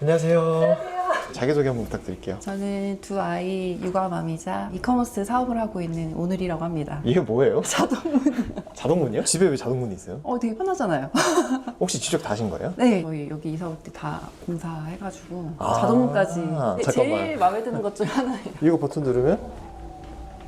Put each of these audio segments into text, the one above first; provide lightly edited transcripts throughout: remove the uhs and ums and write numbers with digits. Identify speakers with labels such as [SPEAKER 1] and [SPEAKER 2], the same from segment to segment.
[SPEAKER 1] 안녕하세요. 자기소개 한번 부탁드릴게요.
[SPEAKER 2] 저는 두 아이 육아맘이자 이커머스 사업을 하고 있는 오늘이라고 합니다.
[SPEAKER 1] 이게 뭐예요?
[SPEAKER 2] 자동문.
[SPEAKER 1] 자동문이요? 집에 왜 자동문이 있어요?
[SPEAKER 2] 되게 편하잖아요.
[SPEAKER 1] 혹시 직접 다 하신 거예요?
[SPEAKER 2] 네, 저희 여기 이사 올 때 다 공사해가지고
[SPEAKER 1] 아,
[SPEAKER 2] 자동문까지. 네,
[SPEAKER 1] 잠깐만.
[SPEAKER 2] 제일 마음에 드는 것 중 하나예요.
[SPEAKER 1] 이거 버튼 누르면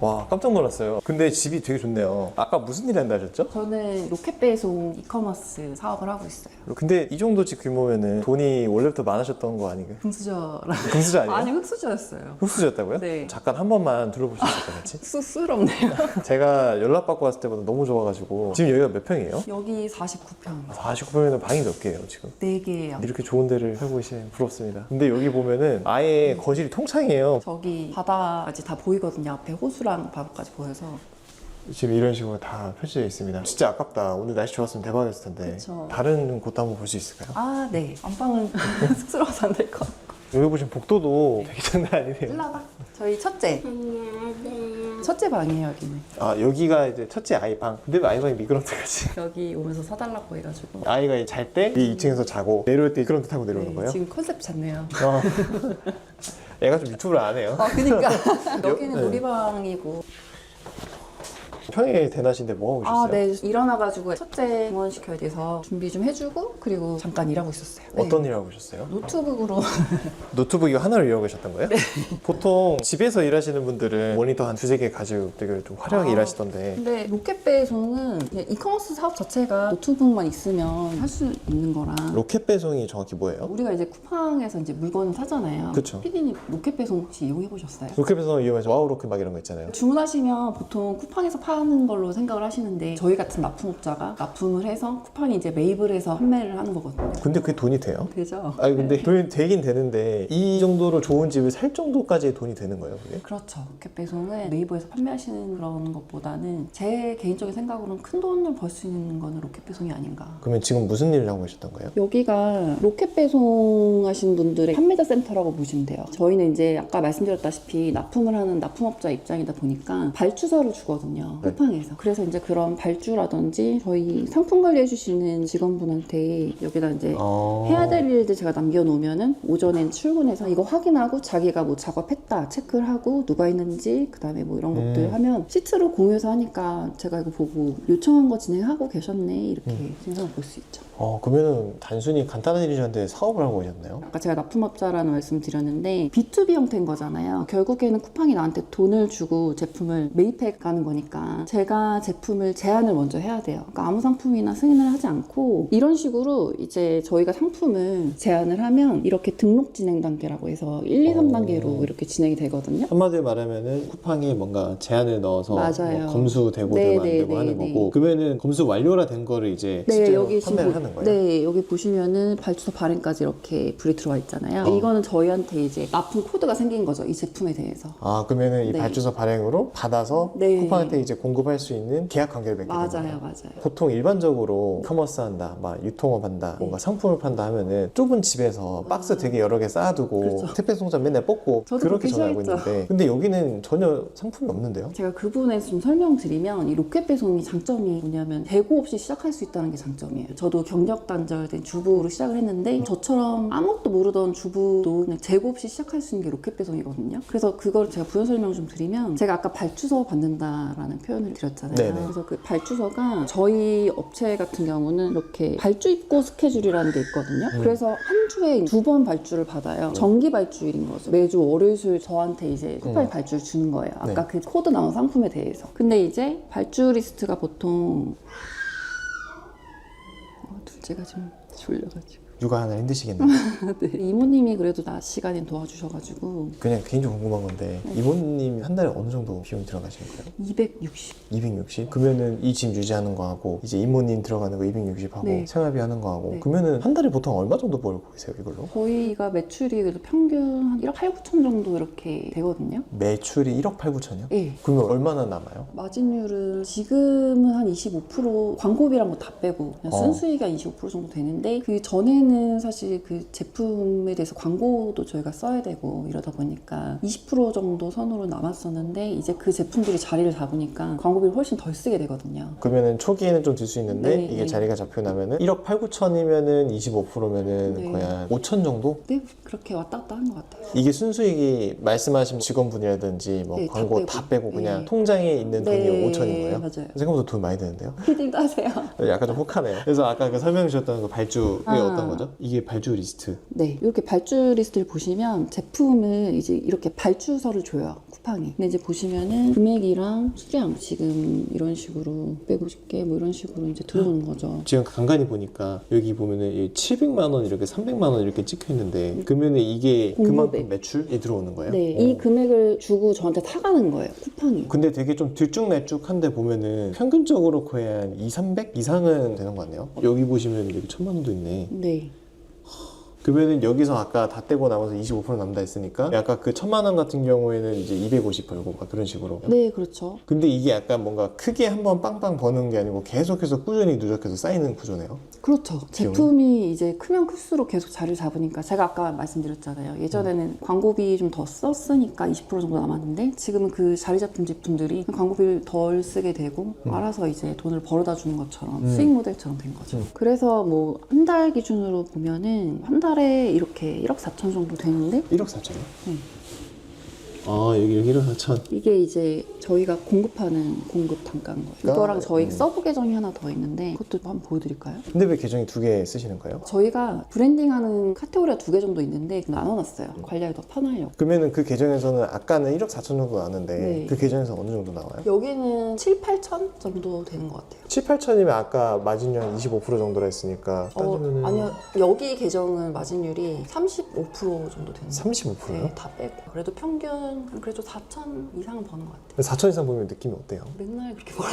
[SPEAKER 1] 와, 깜짝 놀랐어요. 근데 집이 되게 좋네요. 아까 무슨 일 한다 하셨죠?
[SPEAKER 2] 저는 로켓 배송 이커머스 사업을 하고 있어요.
[SPEAKER 1] 근데 이 정도 집 규모면은 돈이 원래부터 많으셨던 거 아닌가요?
[SPEAKER 2] 금수저라.
[SPEAKER 1] 금수저 아니에요?
[SPEAKER 2] 아니, 흑수저였어요.
[SPEAKER 1] 흑수저였다고요?
[SPEAKER 2] 네.
[SPEAKER 1] 잠깐 한 번만 둘러보실 수 있어요, 같이?
[SPEAKER 2] 쑥스럽네요.
[SPEAKER 1] 제가 연락받고 왔을 때보다 너무 좋아가지고 지금 여기가 몇 평이에요?
[SPEAKER 2] 여기 49평.
[SPEAKER 1] 49평이면 방이 몇 개예요, 지금?
[SPEAKER 2] 4개예요.
[SPEAKER 1] 이렇게 좋은 데를 살고 계시면 부럽습니다. 근데 여기 보면은 아예 거실이 통창이에요.
[SPEAKER 2] 저기 바다까지 다 보이거든요. 앞에 호수랑 바다까지 보여서.
[SPEAKER 1] 지금 이런 식으로 다 펼쳐져 있습니다. 진짜 아깝다. 오늘 날씨 좋았으면 대박이었을 텐데.
[SPEAKER 2] 그쵸.
[SPEAKER 1] 다른 곳도 한번 볼 수 있을까요?
[SPEAKER 2] 아, 네. 안방은 쑥스러워서 안 될 것 같고.
[SPEAKER 1] 여기 보시면 복도도 되게 장난 아니네요.
[SPEAKER 2] 일라봐. 저희 첫째. 첫째 방이에요, 여기는.
[SPEAKER 1] 아, 여기가 이제 첫째 아이 방. 근데 왜 아이 방이 미끄럼틀까지?
[SPEAKER 2] 여기 오면서 사달라고 해가지고.
[SPEAKER 1] 아이가 잘 때 이 2층에서 자고 내려올 때 미끄럼틀 타고 내려오는
[SPEAKER 2] 네,
[SPEAKER 1] 거예요?
[SPEAKER 2] 지금 컨셉 잡네요.
[SPEAKER 1] 어. 애가 좀 유튜브를 안 해요.
[SPEAKER 2] 그니까. 여기는
[SPEAKER 1] 네.
[SPEAKER 2] 놀이방이고.
[SPEAKER 1] 평일 대낮인데 뭐 하고
[SPEAKER 2] 아,
[SPEAKER 1] 계셨어요?
[SPEAKER 2] 네. 일어나가지고 첫째 등원시켜야 돼서 준비 좀 해주고, 그리고 잠깐 일하고 있었어요. 네.
[SPEAKER 1] 어떤 일 하고 계셨어요?
[SPEAKER 2] 노트북으로.
[SPEAKER 1] 노트북 이거 하나를 이용하고 계셨던 거예요? 네. 보통 집에서 일하시는 분들은 모니터 한 두세 개 가지고 되게 좀 화려하게 일하시던데
[SPEAKER 2] 근데 로켓 배송은 그냥 이커머스 사업 자체가 노트북만 있으면 할 수 있는 거라.
[SPEAKER 1] 로켓 배송이 정확히 뭐예요?
[SPEAKER 2] 우리가 이제 쿠팡에서 이제 물건을 사잖아요.
[SPEAKER 1] 그쵸.
[SPEAKER 2] 피디님 로켓 배송 혹시 이용해 보셨어요?
[SPEAKER 1] 로켓 배송 이용해서 와우 로켓 막 이런 거 있잖아요.
[SPEAKER 2] 주문하시면 보통 쿠팡에서 파는 걸로 생각을 하시는데 저희 같은 납품업자가 납품을 해서 쿠팡이 이제 매입을 해서 판매를 하는 거거든요.
[SPEAKER 1] 근데 그게 돈이 돼요?
[SPEAKER 2] 되죠?
[SPEAKER 1] 아니 근데 돈이 되긴 되는데 이 정도로 좋은 집을 살 정도까지의 돈이 되는 거예요, 그게?
[SPEAKER 2] 그렇죠. 로켓 배송은 네이버에서 판매하시는 그런 것보다는 제 개인적인 생각으로는 큰 돈을 벌 수 있는 거는 로켓 배송이 아닌가.
[SPEAKER 1] 그러면 지금 무슨 일을 하고 계셨던 거예요?
[SPEAKER 2] 여기가 로켓 배송 하신 분들의 판매자 센터라고 보시면 돼요. 저희는 이제 아까 말씀드렸다시피 납품을 하는 납품업자 입장이다 보니까 발주서를 주거든요.
[SPEAKER 1] 네.
[SPEAKER 2] 쿠팡에서. 그래서 이제 그런 발주라든지 저희 상품 관리해 주시는 직원분한테 여기다 이제 해야 될 일들 제가 남겨놓으면은 오전엔 출근해서 이거 확인하고 자기가 뭐 작업했다 체크를 하고 누가 있는지 그 다음에 뭐 이런 것들 하면 시트로 공유해서 하니까 제가 이거 보고 요청한 거 진행하고 계셨네 이렇게 진상을 볼 수 있죠.
[SPEAKER 1] 그러면은 단순히 간단한 일이셨는데 사업을 하고 계셨나요?
[SPEAKER 2] 아까 제가 납품업자라는 말씀 드렸는데 B2B 형태인 거잖아요. 결국에는 쿠팡이 나한테 돈을 주고 제품을 매입해 가는 거니까 제가 제품을 제안을 먼저 해야 돼요. 그러니까 아무 상품이나 승인을 하지 않고 이런 식으로 이제 저희가 상품을 제안을 하면 이렇게 등록 진행 단계라고 해서 1, 2, 3단계로 이렇게 진행이 되거든요.
[SPEAKER 1] 한마디로 말하면은 쿠팡이 뭔가 제안을 넣어서
[SPEAKER 2] 맞아요.
[SPEAKER 1] 뭐 검수되고
[SPEAKER 2] 네,
[SPEAKER 1] 되고 안
[SPEAKER 2] 네,
[SPEAKER 1] 되고
[SPEAKER 2] 네,
[SPEAKER 1] 하는
[SPEAKER 2] 네.
[SPEAKER 1] 거고 그러면은 검수 완료가 된 거를 이제
[SPEAKER 2] 네,
[SPEAKER 1] 실제로
[SPEAKER 2] 여기
[SPEAKER 1] 판매를
[SPEAKER 2] 지금
[SPEAKER 1] 하는 거예요?
[SPEAKER 2] 네, 여기 보시면은 발주서 발행까지 이렇게 불이 들어와 있잖아요. 이거는 저희한테 이제 납품 코드가 생긴 거죠. 이 제품에 대해서.
[SPEAKER 1] 아, 그러면은 이
[SPEAKER 2] 네.
[SPEAKER 1] 발주서 발행으로 받아서
[SPEAKER 2] 네.
[SPEAKER 1] 쿠팡한테 이제 공급할 수 있는 계약 관계를 맺게 되는 거예요.
[SPEAKER 2] 맞아요.
[SPEAKER 1] 보통 일반적으로 커머스 한다, 막 유통업 한다, 뭔가 상품을 판다 하면은 좁은 집에서 박스 되게 여러 개 쌓아두고
[SPEAKER 2] 그렇죠.
[SPEAKER 1] 택배 송장 맨날 뽑고
[SPEAKER 2] 저도
[SPEAKER 1] 그렇게
[SPEAKER 2] 그렇게
[SPEAKER 1] 전화 알고
[SPEAKER 2] 싫어했죠.
[SPEAKER 1] 있는데 근데 여기는 전혀 상품이 없는데요?
[SPEAKER 2] 제가 그 부분에서 좀 설명드리면 이 로켓 배송이 장점이 뭐냐면 재고 없이 시작할 수 있다는 게 장점이에요. 저도 경력 단절된 주부로 시작을 했는데 저처럼 아무것도 모르던 주부도 그냥 재고 없이 시작할 수 있는 게 로켓 배송이거든요. 그래서 그걸 제가 부연 설명 좀 드리면 제가 아까 발주서 받는다라는 표현을 드렸잖아요.
[SPEAKER 1] 네네.
[SPEAKER 2] 그래서 그 발주서가 저희 업체 같은 경우는 이렇게 발주 입고 스케줄이라는 게 있거든요. 그래서 한 주에 2번 발주를 받아요. 정기 발주일인 거죠. 매주 월요일 수요일 저한테 이제 쿠팡이 발주를 주는 거예요. 아까 그 코드 나온 상품에 대해서. 근데 이제 발주 리스트가 보통 둘째가 좀 졸려가지고
[SPEAKER 1] 육아하느라 힘드시겠네요.
[SPEAKER 2] 네. 이모님이 그래도 낮 시간엔 도와주셔가지고
[SPEAKER 1] 그냥 개인적으로 궁금한 건데 이모님 한 달에 어느 정도 비용이 들어가시는 거예요?
[SPEAKER 2] 260.
[SPEAKER 1] 260? 그러면은 이 집 유지하는 거 하고 이제 이모님 들어가는 거 260 하고
[SPEAKER 2] 네.
[SPEAKER 1] 생활비 하는 거 하고
[SPEAKER 2] 네.
[SPEAKER 1] 그러면은 한 달에 보통 얼마 정도 벌고 계세요 이걸로?
[SPEAKER 2] 저희가 매출이 그래도 평균 한 1억 8, 9천 정도 이렇게 되거든요.
[SPEAKER 1] 매출이 1억 8, 9천이요?
[SPEAKER 2] 예.
[SPEAKER 1] 그러면 얼마나 남아요?
[SPEAKER 2] 마진율은 지금은 한 25% 광고비랑 뭐 다 빼고 그냥 순수익이 한 25% 정도 되는데 그 전에는 원래는 사실 그 제품에 대해서 광고도 저희가 써야 되고 이러다 보니까 20% 정도 선으로 남았었는데 이제 그 제품들이 자리를 잡으니까 광고비를 훨씬 덜 쓰게 되거든요.
[SPEAKER 1] 그러면은 초기에는 좀 들 수 있는데
[SPEAKER 2] 네,
[SPEAKER 1] 이게
[SPEAKER 2] 네.
[SPEAKER 1] 자리가 잡혀 나면은 1억 8, 9천이면은 25%면은
[SPEAKER 2] 네.
[SPEAKER 1] 거의 한 5천 정도?
[SPEAKER 2] 네, 그렇게 왔다 갔다 한 것 같아요.
[SPEAKER 1] 이게 순수익이 말씀하신 직원분이라든지 뭐
[SPEAKER 2] 네, 다
[SPEAKER 1] 광고
[SPEAKER 2] 빼고.
[SPEAKER 1] 다 빼고 그냥
[SPEAKER 2] 네.
[SPEAKER 1] 통장에 있는 돈이
[SPEAKER 2] 네,
[SPEAKER 1] 5천인 거예요?
[SPEAKER 2] 맞아요.
[SPEAKER 1] 생각보다 돈 많이 드는데요?
[SPEAKER 2] 피딩 따세요.
[SPEAKER 1] 약간 좀 혹하네요. 그래서 아까 그 설명 주셨던 그 발주 이게
[SPEAKER 2] 아.
[SPEAKER 1] 어떤 거죠? 이게 발주 리스트.
[SPEAKER 2] 네, 이렇게 발주 리스트를 보시면 제품을 이제 이렇게 발주서를 줘요, 쿠팡이. 근데 이제 보시면은 금액이랑 수량 지금 이런 식으로 150개 뭐 이런 식으로 이제 들어오는 거죠.
[SPEAKER 1] 지금 간간히 보니까 여기 보면은 이 700만 원 이렇게 300만 원 이렇게 찍혀 있는데 그러면은 이게
[SPEAKER 2] 공모배.
[SPEAKER 1] 그만큼 매출이 들어오는 거예요?
[SPEAKER 2] 네, 이 금액을 주고 저한테 사가는 거예요, 쿠팡이.
[SPEAKER 1] 근데 되게 좀 들쭉날쭉한데 보면은 평균적으로 거의 한 2, 300 이상은 되는 것 같네요. 여기 보시면 여기 1,000만 원도 있네.
[SPEAKER 2] 네.
[SPEAKER 1] 그러면은 여기서 아까 다 떼고 나머서 25% 남다 했으니까 약간 그 1,000만 원 같은 경우에는 이제 250 벌고 막 그런 식으로.
[SPEAKER 2] 네, 그렇죠.
[SPEAKER 1] 근데 이게 약간 뭔가 크게 한번 빵빵 버는 게 아니고 계속해서 꾸준히 누적해서 쌓이는 구조네요.
[SPEAKER 2] 그렇죠. 제품이 이제 크면 클수록 계속 자리를 잡으니까 제가 아까 말씀드렸잖아요. 예전에는 광고비 좀 더 썼으니까 20% 정도 남았는데 지금은 그 자리 잡힌 제품들이 광고비를 덜 쓰게 되고 알아서 이제 돈을 벌어다 주는 것처럼 수익 모델처럼 된 거죠. 그래서 뭐 한 달 기준으로 보면은 한 달에 이렇게 1억 4천 정도 되는데
[SPEAKER 1] 1억 4천이요?
[SPEAKER 2] 네.
[SPEAKER 1] 아 여기 1억 4천.
[SPEAKER 2] 이게 이제 저희가 공급하는 공급 단가인 거예요. 이거랑 저희 서브 계정이 하나 더 있는데 그것도 한번 보여드릴까요?
[SPEAKER 1] 근데 왜 계정이 2개 쓰시는 거예요?
[SPEAKER 2] 저희가 브랜딩하는 카테고리가 2개 정도 있는데 나눠놨어요. 관리하기 더 편하려고.
[SPEAKER 1] 그러면은 그 계정에서는 아까는 1억 4천 정도 나왔는데
[SPEAKER 2] 네.
[SPEAKER 1] 그 계정에서 어느 정도 나와요?
[SPEAKER 2] 여기는 7, 8천 정도 되는 것 같아요.
[SPEAKER 1] 7, 8천이면 아까 마진율 한 25% 정도라 했으니까 따지면은
[SPEAKER 2] 아니요. 여기 계정은 마진율이 35% 정도 되는 거예요.
[SPEAKER 1] 35%요?
[SPEAKER 2] 네, 다 빼고. 그래도 평균 그래도 4천 이상은 버는 것 같아요.
[SPEAKER 1] 4천 이상 보면 느낌이 어때요?
[SPEAKER 2] 맨날 그렇게 벌어요.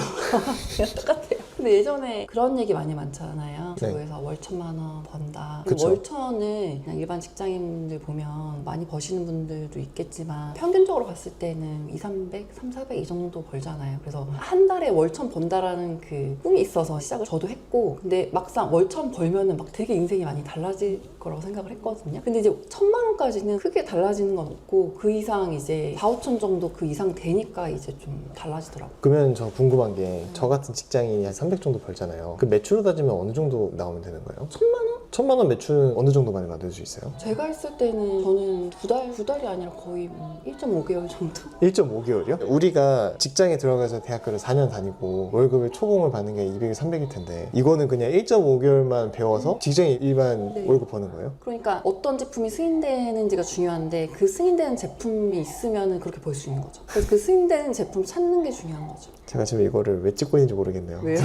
[SPEAKER 2] 그냥 똑같아요. 근데 예전에 그런 얘기 많이 많잖아요.
[SPEAKER 1] 네.
[SPEAKER 2] 그래서 월 1,000만 원 번다.
[SPEAKER 1] 그쵸.
[SPEAKER 2] 월 1,000을 그냥 일반 직장인들 보면 많이 버시는 분들도 있겠지만 평균적으로 봤을 때는 2, 300, 3, 400 이 정도 벌잖아요. 그래서 한 달에 월 1,000 번다라는 그 꿈이 있어서 시작을 저도 했고 근데 막상 월 1,000 벌면은 막 되게 인생이 많이 달라질 거라고 생각을 했거든요. 근데 이제 1,000만 원까지는 크게 달라지는 건 없고 그 이상 이제 4, 5천 정도 그 이상 되니까 이제 좀 달라지더라고요.
[SPEAKER 1] 그러면 저 궁금한 게 저 같은 직장인이 한 300 정도 벌잖아요. 그 매출로 따지면 어느 정도 나오면 되는 거예요?
[SPEAKER 2] 1,000만 원?
[SPEAKER 1] 1,000만 원 매출은 어느 정도 많이 만들 수 있어요?
[SPEAKER 2] 제가 했을 때는 저는 두 달이 아니라 거의 뭐 1.5개월 정도?
[SPEAKER 1] 1.5개월이요? 우리가 직장에 들어가서 대학교를 4년 다니고 월급을 초봉을 받는 게 200일, 300일 텐데 이거는 그냥 1.5개월만 배워서 직장인 일반
[SPEAKER 2] 네.
[SPEAKER 1] 월급 버는 거예요?
[SPEAKER 2] 그러니까 어떤 제품이 승인되는지가 중요한데 그 승인되는 제품이 있으면 그렇게 벌 수 있는 거죠. 그래서 그 승인되는 제품 찾는 게 중요한 거죠.
[SPEAKER 1] 제가 지금 이거를 왜 찍고 있는지 모르겠네요.
[SPEAKER 2] 왜요?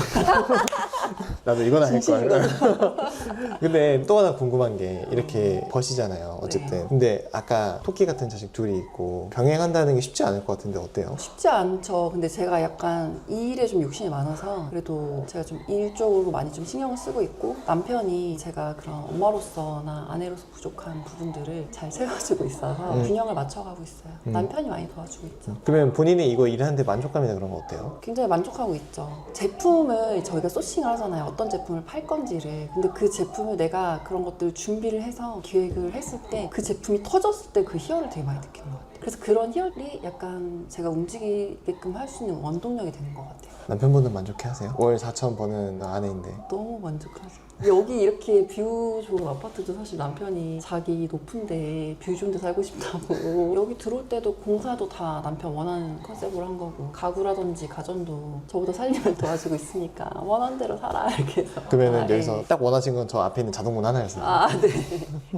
[SPEAKER 1] 나도 이거나 할 걸.
[SPEAKER 2] 진심이거든.
[SPEAKER 1] 근데 또 하나 궁금한 게 이렇게 버시잖아요. 어쨌든.
[SPEAKER 2] 네.
[SPEAKER 1] 근데 아까 토끼 같은 자식 둘이 있고 병행한다는 게 쉽지 않을 것 같은데 어때요?
[SPEAKER 2] 쉽지 않죠. 근데 제가 약간 이 일에 좀 욕심이 많아서 그래도 제가 좀 일 쪽으로 많이 좀 신경을 쓰고 있고 남편이 제가 그런 엄마로서나 아내로서 부족한 부분들을 잘 채워주고 있어서 균형을 맞춰가고 있어요. 남편이 많이 도와주고 있죠.
[SPEAKER 1] 그러면 본인이 이거 일하는데 만족감이나 그런 거 어때요?
[SPEAKER 2] 굉장히 만족하고 있죠. 제품을 저희가 소싱을 하잖아요. 어떤 제품을 팔 건지를. 근데 그 제품을 내가 그런 것들을 준비를 해서 기획을 했을 때 그 제품이 터졌을 때 그 희열을 되게 많이 느끼는 것 같아요. 그래서 그런 희열이 약간 제가 움직이게끔 할 수 있는 원동력이 되는 것 같아요.
[SPEAKER 1] 남편분은 만족해 하세요? 월 4천 버는 아내인데
[SPEAKER 2] 너무 만족하죠. 여기 이렇게 뷰 좋은 아파트도 사실 남편이 자기 높은데 뷰 좋은 데 살고 싶다고 여기 들어올 때도 공사도 다 남편 원하는 컨셉으로 한 거고 가구라든지 가전도 저보다 살림을 도와주고 있으니까 원하는 대로 살아 이렇게 해서
[SPEAKER 1] 그러면은
[SPEAKER 2] 아,
[SPEAKER 1] 여기서
[SPEAKER 2] 네.
[SPEAKER 1] 딱 원하신 건 저 앞에 있는 자동문 하나였어요.
[SPEAKER 2] 아, 네.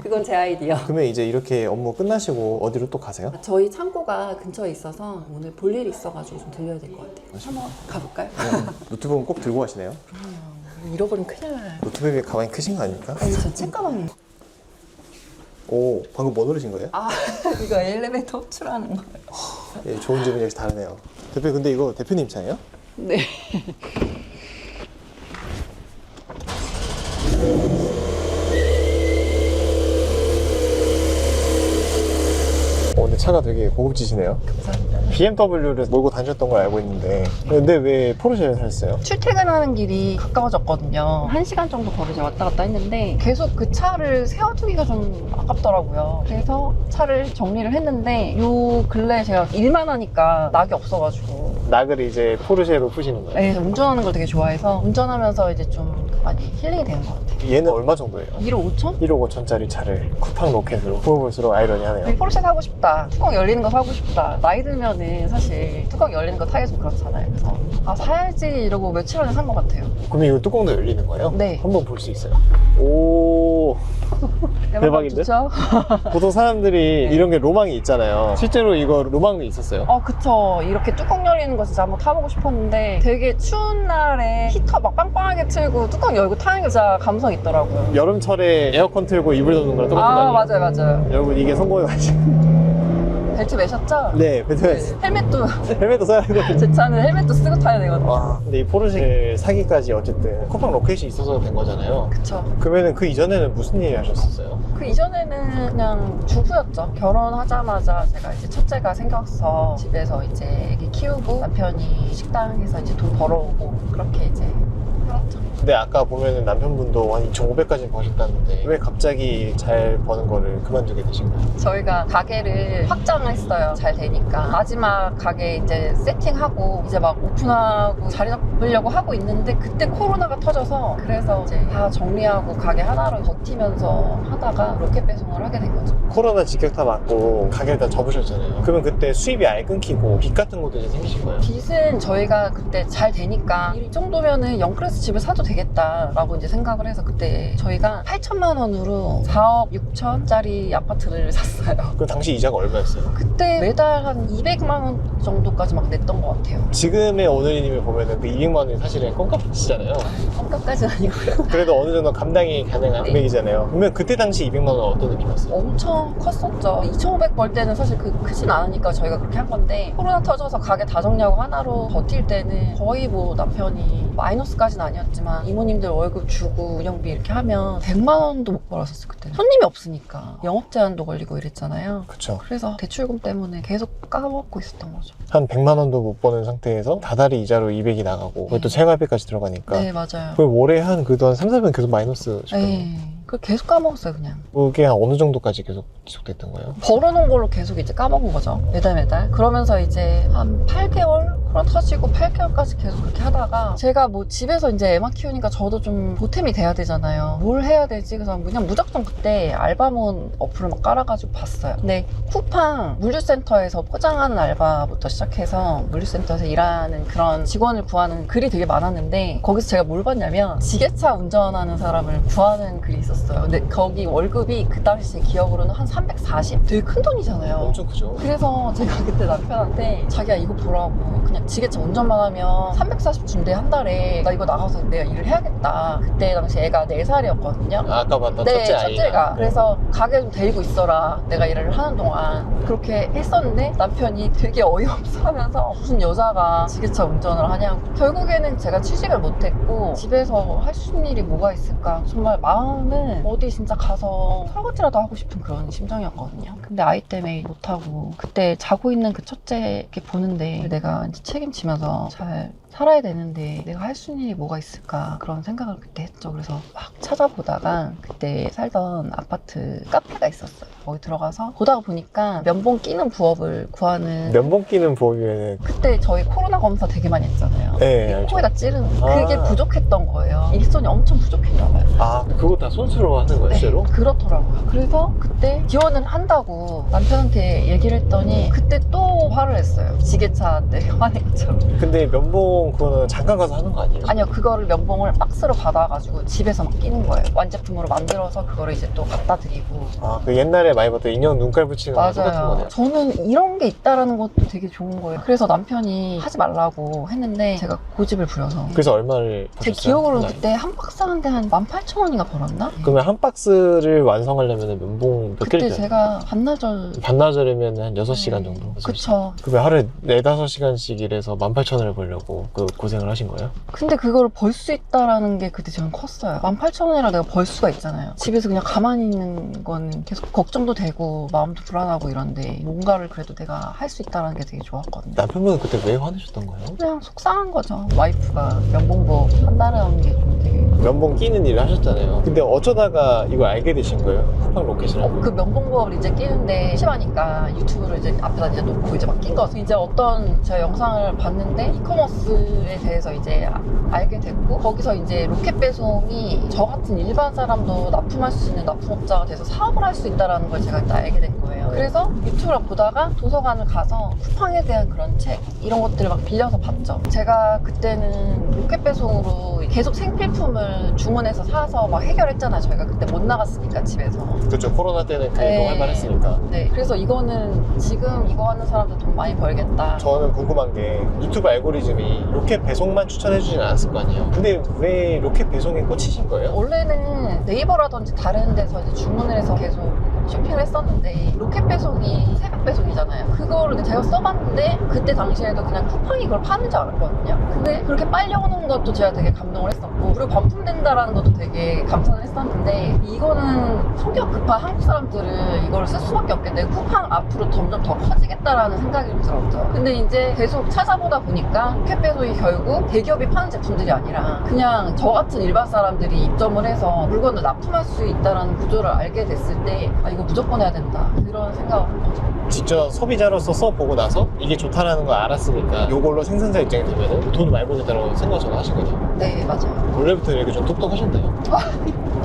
[SPEAKER 2] 그건 제 아이디어.
[SPEAKER 1] 그러면 이제 이렇게 업무 끝나시고 어디로 또 가세요?
[SPEAKER 2] 저희 창고가 근처에 있어서 오늘 볼 일이 있어가지고 좀 들려야 될 것 같아요. 한번 가볼까요?
[SPEAKER 1] 노트북은 꼭 들고 가시네요?
[SPEAKER 2] 잃어버리면 큰일 나요.
[SPEAKER 1] 노트북이 가방이 크신 거 아닙니까?
[SPEAKER 2] 아니, 저 책가방이에요.
[SPEAKER 1] 오, 방금 뭐 누르신 거예요?
[SPEAKER 2] 아, 이거 엘리베이터 호출하는 거예요.
[SPEAKER 1] 예, 좋은 질문 역시 다르네요. 대표 근데 이거 대표님 차예요?
[SPEAKER 2] 네.
[SPEAKER 1] 근데 차가 되게 고급지시네요.
[SPEAKER 2] 감사합니다.
[SPEAKER 1] BMW를 몰고 다녔던 걸 알고 있는데 근데 왜 포르쉐를 샀어요?
[SPEAKER 2] 출퇴근하는 길이 가까워졌거든요. 1시간 정도 거리를 왔다 갔다 했는데 계속 그 차를 세워두기가 좀 아깝더라고요. 그래서 차를 정리를 했는데 요 근래에 제가 일만 하니까 낙이 없어가지고
[SPEAKER 1] 낙을 이제 포르쉐로 푸시는 거예요?
[SPEAKER 2] 네, 운전하는 걸 되게 좋아해서 운전하면서 이제 좀 많이 힐링이 되는 것 같아요.
[SPEAKER 1] 얘는 얼마 정도예요?
[SPEAKER 2] 1억 5천?
[SPEAKER 1] 1억 5천짜리 차를 쿠팡 로켓으로 풀어볼수록 아이러니하네요.
[SPEAKER 2] 포르쉐 사고 싶다. 뚜껑 열리는 거 사고 싶다. 나이 들면은 사실 뚜껑 열리는 거 타기 좀 그렇잖아요. 그래서 아 사야지 이러고 며칠 안에 산 것 같아요.
[SPEAKER 1] 그럼 이거 뚜껑도 열리는 거예요?
[SPEAKER 2] 네.
[SPEAKER 1] 한번 볼 수 있어요. 오 대박인데?
[SPEAKER 2] 좋죠?
[SPEAKER 1] 보통 사람들이
[SPEAKER 2] 네.
[SPEAKER 1] 이런 게 로망이 있잖아요. 실제로 이거 로망이 있었어요?
[SPEAKER 2] 그쵸. 이렇게 뚜껑 열리는 거 진짜 한번 타보고 싶었는데 되게 추운 날에 히터 막 빵빵하게 틀고 뚜껑 열고 타는 게 진짜 감성 있더라고요.
[SPEAKER 1] 여름철에 에어컨 틀고 이불 덮는 거랑 똑같은 거 아니에요?
[SPEAKER 2] 맞아요.
[SPEAKER 1] 여러분 이게 성공해가지고
[SPEAKER 2] 벨트 매셨죠?
[SPEAKER 1] 네 베트남에서
[SPEAKER 2] 헬멧도
[SPEAKER 1] 헬멧도 써야 되거든요.
[SPEAKER 2] 제 차는 헬멧도 쓰고 타야 되거든요.
[SPEAKER 1] 와 근데 이 포르쉐를 사기까지 어쨌든 쿠팡 로켓이 있어서 된 거잖아요.
[SPEAKER 2] 그쵸.
[SPEAKER 1] 그러면은 그 이전에는 무슨 일 하셨었어요?
[SPEAKER 2] 그 이전에는 그냥 주부였죠. 결혼하자마자 제가 이제 첫째가 생겨서 집에서 이제 애기 키우고 남편이 식당에서 이제 돈 벌어오고 그렇게 이제 살았죠.
[SPEAKER 1] 근데 아까 보면은 남편분도 한 2,500까지 버셨다는데 왜 갑자기 잘 버는 거를 그만두게 되신 거예요?
[SPEAKER 2] 저희가 가게를 확장을 했어요. 잘 되니까. 마지막 가게 이제 세팅하고 이제 막 오픈하고 자리 잡으려고 하고 있는데 그때 코로나가 터져서 그래서 이제 다 정리하고 가게 하나로 버티면서 하다가 로켓 배송을 하게 된 거죠.
[SPEAKER 1] 코로나 직격타 맞고 가게를 다 접으셨잖아요. 그러면 그때 수입이 아예 끊기고 빚 같은 것도 이제 생기신 거예요?
[SPEAKER 2] 빚은 저희가 그때 잘 되니까 이 정도면은 영끌에서 집을 사도 되겠다라고 이제 생각을 해서 그때 저희가 8천만 원으로 4억 6천짜리 아파트를 샀어요.
[SPEAKER 1] 그 당시 이자가 얼마였어요?
[SPEAKER 2] 그때 매달 한 200만 원 정도까지 막 냈던 것 같아요.
[SPEAKER 1] 지금의 오늘이님을 보면은 그 200만 원이 사실은 껌값이잖아요.
[SPEAKER 2] 껌값까지는 아니고요.
[SPEAKER 1] 그래도 어느 정도 감당이 가능한
[SPEAKER 2] 네.
[SPEAKER 1] 금액이잖아요. 그러면 그때 당시 200만 원은 어떤 느낌이었어요?
[SPEAKER 2] 엄청 컸었죠. 2,500 벌 때는 사실 크진 않으니까 저희가 그렇게 한 건데 코로나 터져서 가게 다 정리하고 하나로 버틸 때는 거의 뭐 남편이 마이너스까지는 아니었지만 이모님들 월급 주고 운영비 이렇게 하면 100만 원도 못 벌었었어요. 그때는 손님이 없으니까 영업 제한도 걸리고 이랬잖아요.
[SPEAKER 1] 그쵸.
[SPEAKER 2] 그래서 대출금 때문에 계속 까먹고 있었던 거죠.
[SPEAKER 1] 한 100만 원도 못 버는 상태에서 다달이 이자로 200이 나가고 그것도 생활비까지 들어가니까
[SPEAKER 2] 네, 맞아요.
[SPEAKER 1] 그럼 올해 한 그래도 한 3, 4년 계속 마이너스 싶거든요.
[SPEAKER 2] 네. 그걸 계속 까먹었어요, 그냥.
[SPEAKER 1] 그게 한 어느 정도까지 계속 지속됐던 거예요?
[SPEAKER 2] 벌어놓은 걸로 계속 이제 까먹은 거죠. 매달. 그러면서 이제 한 8개월? 코로나 터지고 8개월까지 계속 그렇게 하다가 제가 뭐 집에서 이제 애만 키우니까 저도 좀 보탬이 돼야 되잖아요. 뭘 해야 되지? 그래서 그냥 무작정 그때 알바몬 어플을 막 깔아가지고 봤어요. 근데 쿠팡 물류센터에서 포장하는 알바부터 시작해서 물류센터에서 일하는 그런 직원을 구하는 글이 되게 많았는데 거기서 제가 뭘 봤냐면 지게차 운전하는 사람을 구하는 글이 있었어요. 근데 거기 월급이 그 당시 기억으로는 한 340? 되게 큰 돈이잖아요.
[SPEAKER 1] 엄청 크죠.
[SPEAKER 2] 그래서 제가 그때 남편한테 자기야 이거 보라고 그냥 지게차 운전만 하면 340 준대 한 달에 나 이거 나가서 내가 일을 해야겠다. 그때 당시 애가 4살이었거든요.
[SPEAKER 1] 아까 봤던
[SPEAKER 2] 네,
[SPEAKER 1] 첫째 아이가.
[SPEAKER 2] 첫째가. 그래서 가게 좀 데리고 있어라. 내가 일을 하는 동안. 그렇게 했었는데 남편이 되게 어이없어 하면서 무슨 여자가 지게차 운전을 하냐고. 결국에는 제가 취직을 못했고 집에서 할 수 있는 일이 뭐가 있을까. 정말 마음은 어디 진짜 가서 설거지라도 하고 싶은 그런 심정이었거든요. 근데 아이 때문에 못하고 그때 자고 있는 그 첫째 이렇게 보는데 내가 이제 책임지면서 잘 살아야 되는데 내가 할 수 있는 일이 뭐가 있을까 그런 생각을 그때 했죠. 그래서 막 찾아보다가 그때 살던 아파트 카페가 있었어요. 거기 들어가서 보다가 보니까 면봉 끼는 부업을 구하는
[SPEAKER 1] 면봉 끼는 부업이면은
[SPEAKER 2] 그때 저희 코로나 검사 되게 많이 했잖아요.
[SPEAKER 1] 네, 알죠.
[SPEAKER 2] 코에다 찌르는 거.
[SPEAKER 1] 아.
[SPEAKER 2] 그게 부족했던 거예요. 일손이 엄청 부족했나 봐요.
[SPEAKER 1] 아 그거 다 손수로 하는 거예요, 실제로?
[SPEAKER 2] 그렇더라고요. 그래서 그때 지원을 한다고 남편한테 얘기를 했더니 그때 또 화를 냈어요. 지게차 때 화낸 것처럼.
[SPEAKER 1] 근데 면봉 그거는 잠깐 가서 하는 거 아니에요?
[SPEAKER 2] 아니요, 그거를 면봉을 박스로 받아가지고 집에서 막 끼는 거예요. 완제품으로 만들어서 그거를 이제 또 갖다 드리고.
[SPEAKER 1] 아 그 옛날에 많이 봤던 인형 눈깔 붙이는 거랑 똑같은
[SPEAKER 2] 맞아요.
[SPEAKER 1] 거네요.
[SPEAKER 2] 저는 이런 게 있다라는 것도 되게 좋은 거예요. 그래서 남편이 하지 말라고 했는데 제가 고집을 부려서.
[SPEAKER 1] 그래서 얼마를
[SPEAKER 2] 제
[SPEAKER 1] 버셨어요?
[SPEAKER 2] 기억으로는
[SPEAKER 1] 한 달에?
[SPEAKER 2] 그때 한 박스 한데 한 18,000원인가 벌었나?
[SPEAKER 1] 그러면 한 박스를 완성하려면 면봉 몇 개를
[SPEAKER 2] 그때
[SPEAKER 1] 줘요?
[SPEAKER 2] 제가 반나절.
[SPEAKER 1] 반나절이면 한 6시간 정도?
[SPEAKER 2] 그쵸.
[SPEAKER 1] 그러면 하루에 4-5시간씩 일해서 18,000원을 벌려고 그 고생을 하신 거예요?
[SPEAKER 2] 근데 그걸 벌 수 있다라는 게 그때 저는 컸어요. 18,000원이라 내가 벌 수가 있잖아요. 집에서 그냥 가만히 있는 건 계속 걱정도 되고 마음도 불안하고 이런데 뭔가를 그래도 내가 내가 할 수 있다는 게 되게 좋았거든요.
[SPEAKER 1] 남편분은 그때 왜 화내셨던 거예요?
[SPEAKER 2] 그냥 속상한 거죠. 와이프가 면봉복 한다는 게 좀 되게.
[SPEAKER 1] 면봉 끼는 일을 하셨잖아요. 근데 어쩌다가 이걸 알게 되신 거예요? 쿠팡 로켓이라고?
[SPEAKER 2] 그 면봉법을 이제 끼는데 심하니까 유튜브를 이제 앞에다 이제 놓고 이제 막 낀 거. 이제 어떤 제가 영상을 봤는데 이커머스에 대해서 이제 알게 됐고, 거기서 이제 로켓 배송이 저 같은 일반 사람도 납품할 수 있는 납품업자가 돼서 사업을 할 수 있다는 걸 제가 일단 알게 된 거예요. 그래서 유튜브를 보다가 도서관을 가서 쿠팡에 대한 그런 책 이런 것들을 막 빌려서 봤죠. 제가 그때는 로켓 배송으로 계속 생필품을 주문해서 사서 막 해결했잖아요. 저희가 그때 못 나갔으니까 집에서.
[SPEAKER 1] 그렇죠. 코로나 때는 그래도 할만했으니까.
[SPEAKER 2] 네. 그래서 이거는 지금 이거 하는 사람들 돈 많이 벌겠다.
[SPEAKER 1] 저는 궁금한 게 유튜브 알고리즘이 로켓 배송만 추천해주진 않았을 거 아니에요. 근데 왜 로켓 배송에 꽂히신 거예요?
[SPEAKER 2] 원래는 네이버라든지 다른 데서 이제 주문을 해서 계속 쇼핑을 했었는데 로켓 배송이 새벽 배송이잖아요. 그거를 제가 써봤는데 그때 당시에도 그냥 쿠팡이 그걸 파는 줄 알았거든요. 근데 그렇게 빨리 오는 것도 제가 되게 감동을 했었고, 그리고 반품된다라는 것도 되게 감탄을 했었는데, 이거는 성격 급한 한국 사람들은 이걸 쓸 수밖에 없겠네. 쿠팡 앞으로 점점 더 커지겠다라는 생각이 좀 들었죠. 근데 이제 계속 찾아보다 보니까 로켓 배송이 결국 대기업이 파는 제품들이 아니라 그냥 저 같은 일반 사람들이 입점을 해서 물건을 납품할 수 있다는 구조를 알게 됐을 때, 아, 이거 무조건 해야 된다, 그런 생각을 한 거죠.
[SPEAKER 1] 직접 소비자로서 써보고 나서 이게 좋다라는 걸 알았으니까 이걸로 생산자 입장이 되면 돈을 많이 벌겠다고 생각을 저는 하신 거죠.
[SPEAKER 2] 네, 맞아요.
[SPEAKER 1] 원래부터 이렇게 좀 똑똑하셨나요?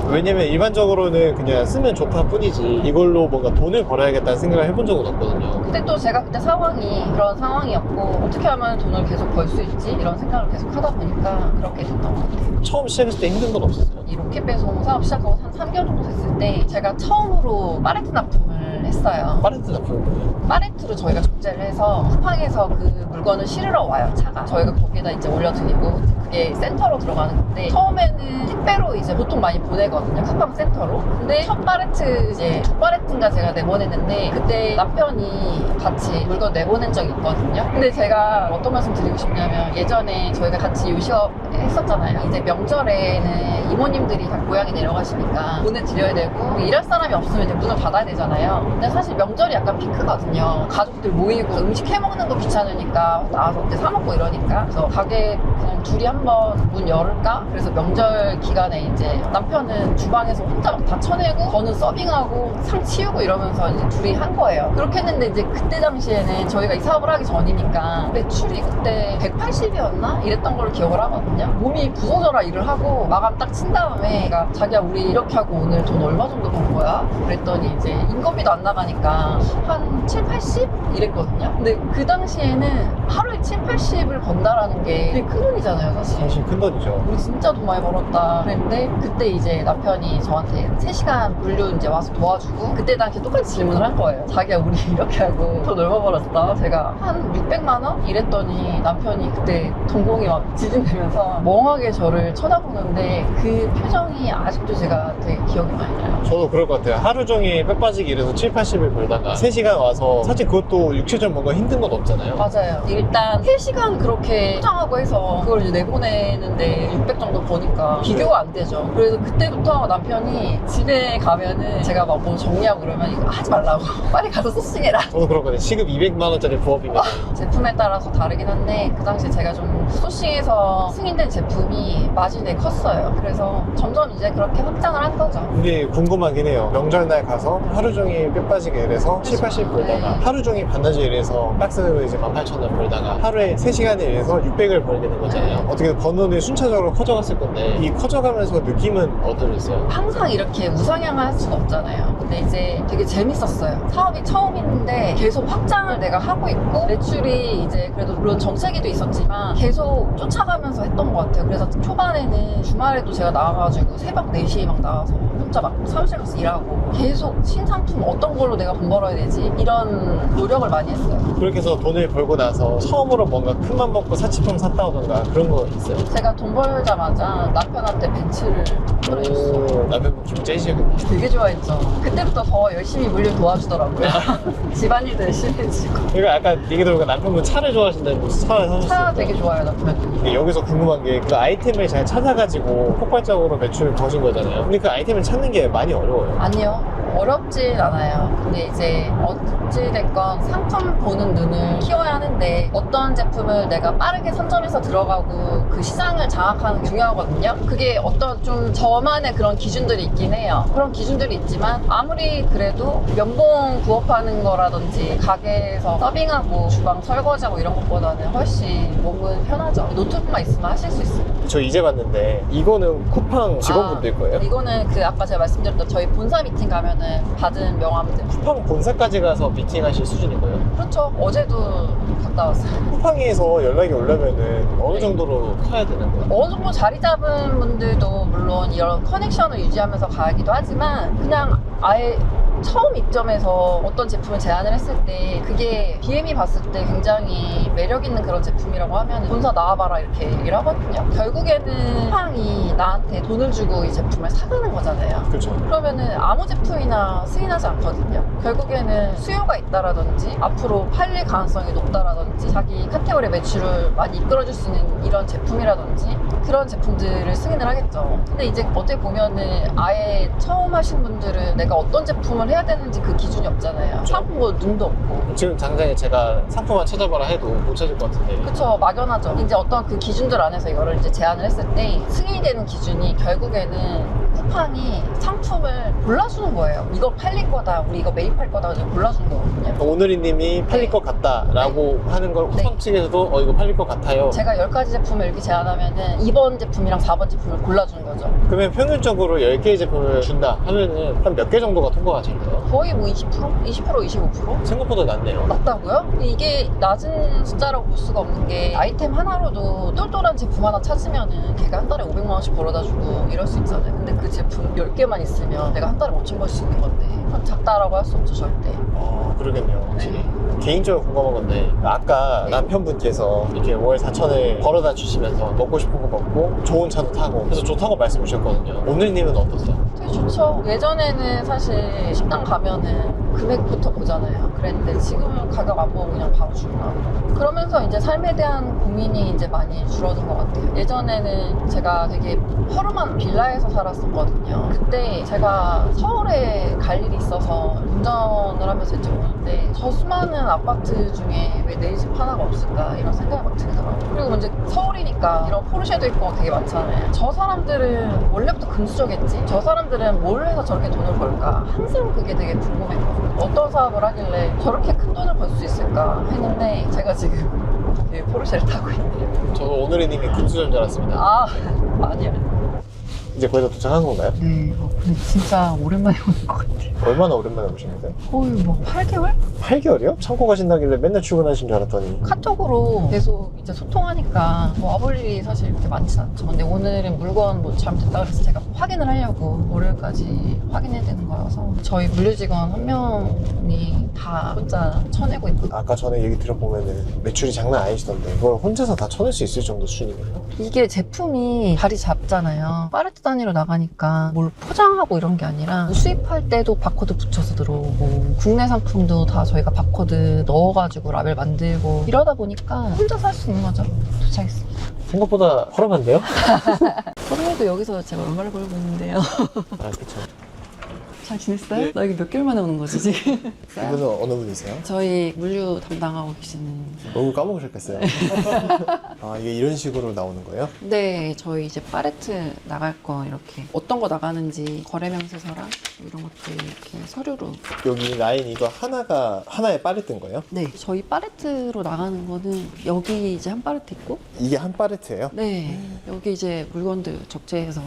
[SPEAKER 1] 왜냐면 일반적으로는 그냥 쓰면 좋다 뿐이지 이걸로 뭔가 돈을 벌어야겠다는 생각을 해본 적은 없거든요.
[SPEAKER 2] 근데 또 제가 그때 상황이 그런 상황이었고, 어떻게 하면 돈을 계속 벌 수 있지? 이런 생각을 계속 하다 보니까 그렇게 됐던 것 같아요.
[SPEAKER 1] 처음 시작했을 때 힘든 건 없었어요?
[SPEAKER 2] 이 로켓 배송 사업 시작하고 한 3개월 정도 됐을 때 제가 처음으로 팔레트 납품을 했어요.
[SPEAKER 1] 파레트 납품은 뭐예요?
[SPEAKER 2] 팔레트로 저희가 적재를 해서 쿠팡에서 그 물건을 실으러 와요, 차가. 저희가 거기에다 이제 올려드리고, 그게 센터로 들어가는 건데, 처음에는 택배로 이제 보통 많이 보내거든요, 쿠팡 센터로. 근데 첫 팔레트, 이제 두 팔레트인가 제가 내보냈는데, 그때 남편이 같이 물건 내보낸 적이 있거든요. 근데 제가 어떤 말씀 드리고 싶냐면, 예전에 저희가 같이 요식업 했었잖아요. 이제 명절에는 이모님들이 다 고향에 내려가시니까 보내드려야 되고, 일할 사람이 없으면 이제 문을 닫아야 되잖아요. 근데 사실 명절이 약간 피크거든요. 가족들 모이고 음식 해먹는 거 귀찮으니까 나와서 이제 사먹고 이러니까. 그래서 가게 그냥 둘이 한번 문 열을까? 그래서 명절 기간에 이제 남편은 주방에서 혼자 막 다 쳐내고, 저는 서빙하고 상 치우고 이러면서 이제 둘이 한 거예요. 그렇게 했는데 이제 그때 당시에는 저희가 이 사업을 하기 전이니까 매출이 그때 180이었나? 이랬던 걸로 기억을 하거든요. 몸이 부서져라 일을 하고 마감 딱 친 다음에, 그러니까 자기야 우리 이렇게 하고 오늘 돈 얼마 정도 번 거야? 그랬더니 이제 인건비도 안 나가니까 한 7, 80? 이랬거든요. 근데 그 당시에는 하루에 7, 80을 번다라는 게 되게 큰 돈이잖아요, 사실.
[SPEAKER 1] 사실 큰 돈이죠.
[SPEAKER 2] 우리 진짜 돈 많이 벌었다 그랬는데, 그때 이제 남편이 저한테 3시간 물류 이제 와서 도와주고, 그때 당시 똑같이 질문을 한 거예요. 자기야 우리 이렇게 하고 돈 얼마 벌었어? 제가 한 600만 원? 이랬더니 남편이 그때 동공이 막 지진되면서 멍하게 저를 쳐다보는데, 그 표정이 아직도 제가 되게 기억이 많이 나요.
[SPEAKER 1] 저도 그럴 것 같아요. 하루 종일 빼빠지기 일해서 7, 80을 벌다가 3시간 와서, 사실 그것도 육체적 뭔가 힘든 건 없잖아요.
[SPEAKER 2] 맞아요. 일단 3시간 그렇게 포장하고 해서 그걸 이제 내보내는데 600 정도 버니까 비교가 안 되죠. 그래서 그때부터 남편이 집에 가면은 제가 막 뭐 정리하고 그러면 이거 하지 말라고 빨리 가서 소싱해라.
[SPEAKER 1] 저도 그렇거든요. 시급 200만 원짜리 부업이면
[SPEAKER 2] 제품에 따라서 다르긴 한데, 그 당시에 제가 좀 소싱해서 승인된 제품이 마진이 컸어요. 그래서 점점 이제 그렇게 확장을 한 거죠.
[SPEAKER 1] 근데 궁금하긴 해요. 명절날 가서 하루 종일 빼빠지게 일해서 7, 80 벌다가,
[SPEAKER 2] 네.
[SPEAKER 1] 하루 종일 반나절 일해서 박스로 이제 18,000원 벌다가 하루에 3시간을 일해서 600을 벌게 된 거잖아요. 어떻게 번호는 순차적으로 커져갔을 건데, 이 커져가면서 느낌은 어떠셨어요?
[SPEAKER 2] 항상 이렇게 우상향을 할 수는 없잖아요. 근데 이제 되게 재밌었어요. 사업이 처음인데 계속 확장을 내가 하고 있고, 매출이 이제 그래도 물론 정체기도 있었지만 계속 쫓아가면서 했던 것 같아요. 그래서 초반에는 주말에도 제가 나와가지고 새벽 4시에 막 나와서 혼자 막 사무실 가서 일하고, 계속 신상품 어떤 걸로 내가 돈 벌어야 되지, 이런 노력을 많이 했어요.
[SPEAKER 1] 그렇게 해서 돈을 벌고 나서 처음으로 뭔가 큰맘 먹고 사치품 샀다던가 그런 거 있어요?
[SPEAKER 2] 제가 돈 벌자마자 남편한테 벤츠를 선물해줬어요.
[SPEAKER 1] 남편분 기분 째시겠네.
[SPEAKER 2] 되게 좋아했죠. 그때부터 더 열심히 물류 도와주더라고요. 집안일도 열심히 해주고.
[SPEAKER 1] 그러니까 아까 얘기 들어보니까 남편분 차를 좋아하신다는 무슨 차를 사셨어요?
[SPEAKER 2] 차 되게 좋아해요, 남편이.
[SPEAKER 1] 근데 여기서 궁금한 게, 그 아이템을 잘 찾아가지고 폭발적으로 매출을 버신 거잖아요. 근데 그 아이템을 찾는 게 많이 어려워요.
[SPEAKER 2] 아니요. 어렵진 않아요. 근데 이제 어찌됐건 상품 보는 눈을 키워야 하는데 어떤 제품을 내가 빠르게 선점해서 들어가고 그 시장을 장악하는 게 중요하거든요. 그게 어떤 좀 저만의 그런 기준들이 있긴 해요. 그런 기준들이 있지만 아무리 그래도 연봉 부업하는 거라든지 가게에서 서빙하고 주방 설거지하고 이런 것보다는 훨씬 몸은 편하죠. 노트북만 있으면 하실 수 있어요.
[SPEAKER 1] 저 이제 봤는데 이거는 쿠팡 직원분들 거예요?
[SPEAKER 2] 이거는 그 아까 제가 말씀드렸던 저희 본사 미팅 가면은 받은 명함들.
[SPEAKER 1] 쿠팡 본사까지 가서 미팅하실 수준인 거예요?
[SPEAKER 2] 그렇죠. 어제도 갔다 왔어요.
[SPEAKER 1] 쿠팡에서 연락이 오려면은 어느 정도로 커야 되는 거예요?
[SPEAKER 2] 어느 정도 자리 잡은 분들도 물론 이런 커넥션을 유지하면서 가기도 하지만 그냥 아예 처음 입점해서 어떤 제품을 제안을 했을 때 그게 BM이 봤을 때 굉장히 매력 있는 그런 제품이라고 하면 본사 나와봐라 이렇게 얘기를 하거든요. 결국에는 쿠팡이 나한테 돈을 주고 이 제품을 사가는 거잖아요.
[SPEAKER 1] 그렇죠.
[SPEAKER 2] 그러면은 아무 제품이나 승인하지 않거든요. 결국에는 수요가 있다라든지 앞으로 팔릴 가능성이 높다라든지 자기 카테고리 매출을 많이 이끌어줄 수 있는 이런 제품이라든지 그런 제품들을 승인을 하겠죠. 근데 이제 어떻게 보면은 아예 처음 하신 분들은 내가 어떤 제품을 해야 되는지 그 기준이 없잖아요. 상품 뭐 눈도 없고.
[SPEAKER 1] 지금 당장에 제가 상품만 찾아봐라 해도 못 찾을 것 같은데.
[SPEAKER 2] 그쵸, 막연하죠. 이제 어떤 그 기준들 안에서 이거를 이제 제안을 했을 때 승인이 되는 기준이 결국에는 쿠팡이 상품을 골라주는 거예요. 이거 팔릴 거다, 우리 이거 매입할 거다, 그냥 골라주는 거거든요.
[SPEAKER 1] 오늘이님이 팔릴 것 같다라고 하는 걸 쿠팡 측에서도 이거 팔릴 것 같아요.
[SPEAKER 2] 제가 10가지 제품을 이렇게 제안하면은 2번 제품이랑 4번 제품을 골라주는 거죠.
[SPEAKER 1] 그러면 평균적으로 10개의 제품을 준다 하면은 한 몇 개 정도가 통과가 잘 돼요?
[SPEAKER 2] 거의 뭐 20%? 20%, 25%?
[SPEAKER 1] 생각보다 낮네요.
[SPEAKER 2] 낮다고요? 근데 이게 낮은 숫자라고 볼 수가 없는 게 아이템 하나로도 똘똘한 제품 하나 찾으면은 걔가 한 달에 500만 원씩 벌어다 주고 이럴 수 있잖아요. 근데 그 제품 10개만 있으면 내가 한 달에 5천 벌 수 있는 건데 그건 작다라고 할 수 없죠, 절대.
[SPEAKER 1] 그러겠네요, 확실히. 개인적으로 궁금한 건데 아까
[SPEAKER 2] 네.
[SPEAKER 1] 남편분께서 이렇게 월 4천을 벌어다 주시면서 먹고 싶은 거 먹고 좋은 차도 타고 그래서 좋다고 말씀 주셨거든요. 오늘님은 어떠세요?
[SPEAKER 2] 되게 좋죠. 예전에는 사실 식당 가면은 금액부터 보잖아요. 그랬는데 지금은 가격 안 보고 그냥 바로 주문하고. 그러면서 이제 삶에 대한 고민이 이제 많이 줄어든 것 같아요. 예전에는 제가 되게 허름한 빌라에서 살았었거든요. 그때 제가 서울에 갈 일이 있어서 운전을 하면서 이제 오는데 저 수많은 아파트 중에 왜 내 집 하나가 없을까 이런 생각이 막 들더라고요. 그리고 이제 서울이니까 이런 포르쉐도 있고 되게 많잖아요. 저 사람들은 원래부터 금수저겠지? 저 사람들은 뭘 해서 저렇게 돈을 벌까? 항상 그게 되게 궁금했거든요. 어떤 사업을 하길래 저렇게 큰 돈을 벌 수 있을까 했는데 제가 지금 이 포르쉐를 타고 있네요.
[SPEAKER 1] 저도 오늘이님이 금수저인 줄 알았습니다.
[SPEAKER 2] 아, 아니요.
[SPEAKER 1] 이제 거의 다 도착한 건가요?
[SPEAKER 2] 네, 근데 진짜 오랜만에 오는 것 같아요.
[SPEAKER 1] 얼마나 오랜만에 오신 거예요?
[SPEAKER 2] 거의 뭐 8개월?
[SPEAKER 1] 8개월이요? 창고 가신다길래 맨날 출근하신 줄 알았더니
[SPEAKER 2] 카톡으로 계속 이제 소통하니까 뭐 와볼 일이 사실 그렇게 많진 않죠. 근데 오늘은 물건 뭐 잘못됐다 그래서 제가 확인을 하려고 월요일까지 확인해야 되는 거여서 저희 물류직원 한 명이 다 혼자 쳐내고 있거든요.
[SPEAKER 1] 아까 전에 얘기 들어보면은 매출이 장난 아니시던데 그걸 혼자서 다 쳐낼 수 있을 정도 수준이에요?
[SPEAKER 2] 이게 제품이 자리 잡잖아요. 파레트 단위로 나가니까 뭘 포장하고 이런 게 아니라 수입할 때도 바코드 붙여서 들어오고 국내 상품도 다 저희가 바코드 넣어가지고 라벨 만들고 이러다 보니까 혼자서 할 수 있는 거죠. 도착했습니다.
[SPEAKER 1] 생각보다 허름한데요?
[SPEAKER 2] 서른에도 여기서 제가 얼마를 벌고 있는데요.
[SPEAKER 1] 아 그쵸.
[SPEAKER 2] 잘 지냈어요? 나 여기 몇 개월 만에 오는 거지 지금?
[SPEAKER 1] 이분은 어느 분이세요?
[SPEAKER 2] 저희 물류 담당하고 계시는.
[SPEAKER 1] 너무 까먹으셨겠어요. 아 이게 이런 식으로 나오는 거예요?
[SPEAKER 2] 네, 저희 이제 파레트 나갈 거 이렇게 어떤 거 나가는지 거래 명세서랑 이런 것들 이렇게 서류로.
[SPEAKER 1] 여기 라인 이거 하나에 파레트인 거예요?
[SPEAKER 2] 네, 저희 파레트로 나가는 거는 여기 이제 한 파레트 있고,
[SPEAKER 1] 이게 한 파레트예요?
[SPEAKER 2] 네, 여기 이제 물건들 적재해서.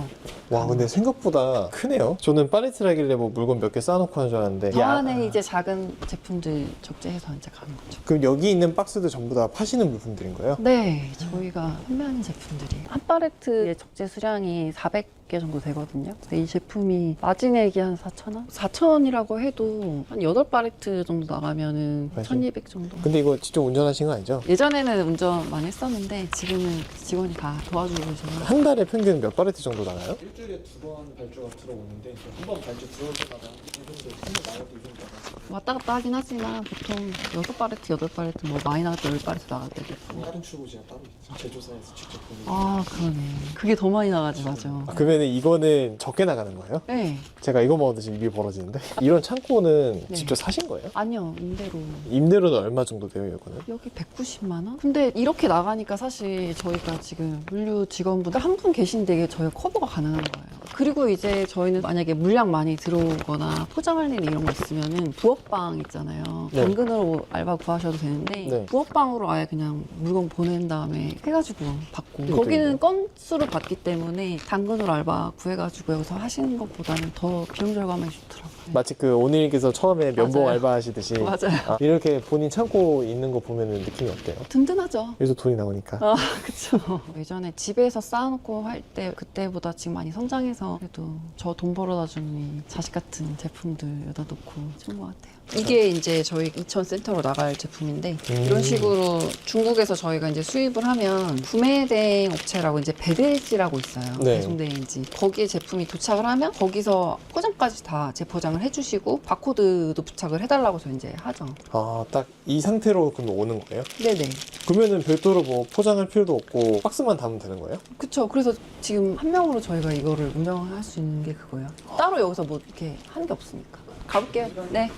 [SPEAKER 1] 와 근데 생각보다 크네요. 저는 파레트라길래 뭐 물건 몇 개 쌓아놓고 하는 줄 알았는데
[SPEAKER 2] 저 안에 이제 작은 제품들 적재해서 이제 가는 거죠.
[SPEAKER 1] 그럼 여기 있는 박스도 전부 다 파시는 물품들인 거예요?
[SPEAKER 2] 네, 저희가 판매하는 제품들이 한 파레트의 적재 수량이 400개 정도 되거든요. 근데 이 제품이 마진액이 한 4,000원? 4,000원이라고 해도 한 8파레트 정도 나가면은
[SPEAKER 1] 맞아요.
[SPEAKER 2] 1,200 정도.
[SPEAKER 1] 근데 이거 직접 운전하신 거 아니죠?
[SPEAKER 2] 예전에는 운전 많이 했었는데 지금은 직원이 다 도와주고 계셔서.
[SPEAKER 1] 한 달에 평균 몇 파레트 정도 나가요?
[SPEAKER 3] 일주일에 2번 발주가 들어오는데 한 번 발주 들어올 때마다 이 정도, 한 번 나갈 때 이 정도 나가서
[SPEAKER 2] 왔다 갔다 하긴 하지만 보통 6파레트, 8파레트 뭐 많이 나갈 때 10파레트 나갈 때도 있고.
[SPEAKER 3] 다른 출고지가 따로 있어요. 제조사에서 직접 보내는
[SPEAKER 2] 아, 그러네. 그게 더 많이 나가지, 맞아.
[SPEAKER 1] 그러면 그러면 이거는 적게 나가는 거예요?
[SPEAKER 2] 네.
[SPEAKER 1] 제가 이거 먹어도 지금 입이 벌어지는데? 이런 창고는
[SPEAKER 2] 네.
[SPEAKER 1] 직접 사신 거예요?
[SPEAKER 2] 아니요, 임대로.
[SPEAKER 1] 임대료는 얼마 정도 돼요, 이거는?
[SPEAKER 2] 여기 190만 원? 근데 이렇게 나가니까 사실 저희가 지금 물류 직원분들 한 분 계신데 이게 저희가 커버가 가능한 거예요. 그리고 이제 저희는 만약에 물량 많이 들어오거나 포장할 일 이런 거 있으면은 부업방 있잖아요.
[SPEAKER 1] 네.
[SPEAKER 2] 당근으로 알바 구하셔도 되는데
[SPEAKER 1] 네.
[SPEAKER 2] 부업방으로 아예 그냥 물건 보낸 다음에 해가지고 받고
[SPEAKER 1] 이것도
[SPEAKER 2] 거기는 건수로 받기 때문에 당근으로 알바 구해가지고 여기서 하시는 것보다는 더 비용 절감해 주더라고요.
[SPEAKER 1] 마치 그 오늘님께서 처음에 면봉
[SPEAKER 2] 맞아요.
[SPEAKER 1] 알바 하시듯이
[SPEAKER 2] 맞아요.
[SPEAKER 1] 아, 이렇게 본인 창고 있는 거 보면 느낌이 어때요?
[SPEAKER 2] 든든하죠.
[SPEAKER 1] 여기서 돈이 나오니까.
[SPEAKER 2] 아, 그쵸. 예전에 집에서 쌓아놓고 할 때 그때보다 지금 많이 성장해서 그래도 저 돈 벌어다 주는 이 자식 같은 제품들 여기다 놓고 좋은 것 같아요. 이게 이제 저희 이천 센터로 나갈 제품인데 이런 식으로 중국에서 저희가 이제 수입을 하면 구매대행 업체라고 이제 배대지라고 있어요.
[SPEAKER 1] 네.
[SPEAKER 2] 배송대행지. 거기에 제품이 도착을 하면 거기서 포장까지 다 재포장을 해주시고 바코드도 부착을 해달라고 저 이제 하죠.
[SPEAKER 1] 아, 딱 이 상태로 그럼 오는 거예요?
[SPEAKER 2] 네네.
[SPEAKER 1] 그러면은 별도로 뭐 포장할 필요도 없고 박스만 담으면 되는 거예요?
[SPEAKER 2] 그쵸. 그래서 지금 한 명으로 저희가 이거를 운영할 수 있는 게 그거예요. 따로 여기서 뭐 이렇게 하는 게 없으니까. 가볼게요. 네.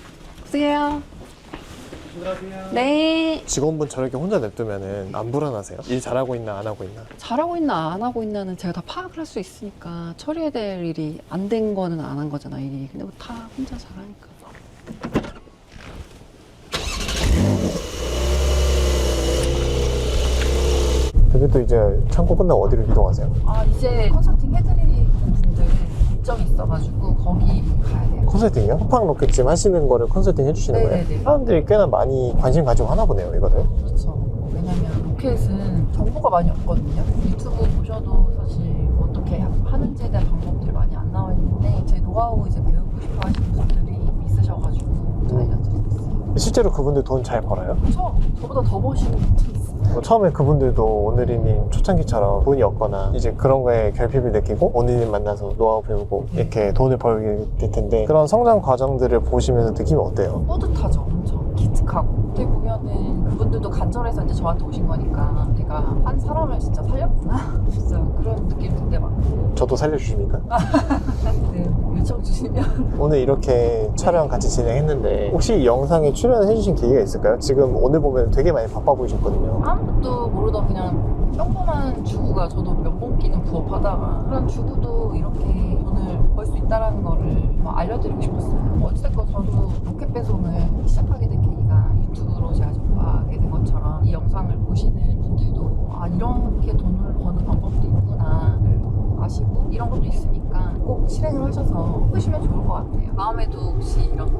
[SPEAKER 2] 쓰세요. 네.
[SPEAKER 1] 직원분 저렇게 혼자 냅두면은 안 불안하세요? 일 잘하고 있나 안 하고 있나?
[SPEAKER 2] 잘하고 있나 안 하고 있나는 제가 다 파악을 할 수 있으니까 처리해야 될 일이 안 된 거는 안 한 거잖아, 일이. 근데 뭐 다 혼자 잘하니까.
[SPEAKER 1] 대표도 이제 창고 끝나고 어디로 이동하세요?
[SPEAKER 2] 아, 이제 컨설팅 해드리는 분들 일정이 있어가지고 거기 가야 돼요.
[SPEAKER 1] 컨설팅이요? 쿠팡 로켓집 하시는 거를 컨설팅 해주시는 거예요?
[SPEAKER 2] 네네네.
[SPEAKER 1] 사람들이 꽤나 많이 관심 가지고 하나 보네요, 이거를.
[SPEAKER 2] 그렇죠. 왜냐면 로켓은 정보가 많이 없거든요. 유튜브 보셔도 사실 어떻게 하는지에 대한 방법들이 많이 안 나와 있는데 제 노하우 이제 배우고 싶어 하시는 분들이 있으셔가지고 잘 알려드리고 있어요.
[SPEAKER 1] 실제로 그분들 돈 잘 벌어요?
[SPEAKER 2] 저보다 더 버시는 분들이 있어요.
[SPEAKER 1] 처음에 그분들도 오늘이님 초창기처럼 돈이 없거나 이제 그런 거에 결핍을 느끼고 오늘이님 만나서 노하우 배우고 이렇게 돈을 벌게 될 텐데 그런 성장 과정들을 보시면서 느낌이 어때요?
[SPEAKER 2] 뿌듯하죠, 엄청. 기특하고. 어떻게 보면은 그분들도 간절해서 이제 저한테 오신 거니까 내가 한 사람을 진짜 살렸구나. 진짜 그런 느낌 들 때 많고.
[SPEAKER 1] 저도 살려주십니까?
[SPEAKER 2] 네, 요청 주시면.
[SPEAKER 1] 오늘 이렇게 촬영 같이 진행했는데 혹시 이 영상에 출연해주신 계기가 있을까요? 지금 오늘 보면 되게 많이 바빠 보이셨거든요.
[SPEAKER 2] 아무것도 모르던 그냥 평범한 주부가 저도 면봉 끼는 부업하다가 그런 주부도 이렇게 돈을 벌 수 있다는 거를 뭐 알려드리고 싶었어요. 어쨌든 저도 로켓 배송을 시작하게 된 계기가 유튜브로 제가 접하게 된 것처럼 이 영상을 보시는 분들도 아 이렇게 돈을 버는 방법도 있구나를 아시고 이런 것도 있으니까 꼭 실행을 하셔서 해보시면 좋을 것 같아요. 다음에도 혹시 이런